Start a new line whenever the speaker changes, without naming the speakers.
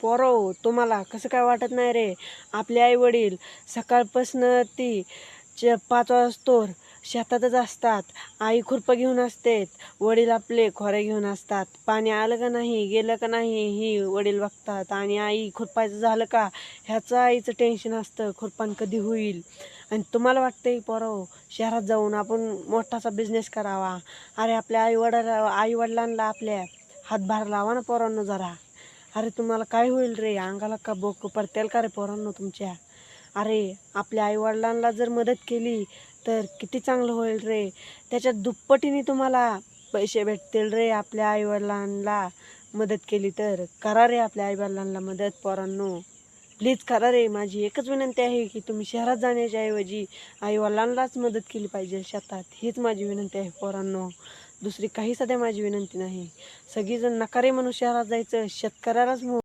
पोरं तुम्हाला कसं काय वाटत नाही रे? आपले आई वडील सकाळपासनं ती 5 वाजतोर शेतातच असतात. आई खुरपं घेऊन असते, वडील आपले खोरे घेऊन असतात. पाणी आलं का नाही, गेलं का नाही ही वडील बघतात. आणि आई खुरपायचं झालं का ह्याचं आईचं टेन्शन असतं, खुरपान कधी होईल. आणि तुम्हाला वाटतंय पोरं शहरात जाऊन आपण मोठासा बिझनेस करावा. अरे आपल्या आई वडिलांना आपल्या हातभार लावा ना पोरांनो जरा. अरे तुम्हाला काय होईल रे? अंगाला का बोक पडतेल का रे पोरांनो तुमच्या? अरे आपल्या आईवडिलांना जर मदत केली तर किती चांगलं होईल रे. त्याच्यात दुप्पटीने तुम्हाला पैसे भेटतील रे. आपल्या आईवडिलांना मदत केली तर करा रे आपल्या आईवडिलांना मदत पोरांनो. प्लीज करा रे. माझी एकच विनंती आहे की तुम्ही शहरात जाण्याच्या ऐवजी आईवडिलांनाच मदत केली पाहिजे शेतात. हीच माझी विनंती आहे पोरांनो. दुसरी काही सध्या माझी विनंती नाही. सगळीजण नकारे म्हणून शहरात जायचं, शेतकऱ्यालाच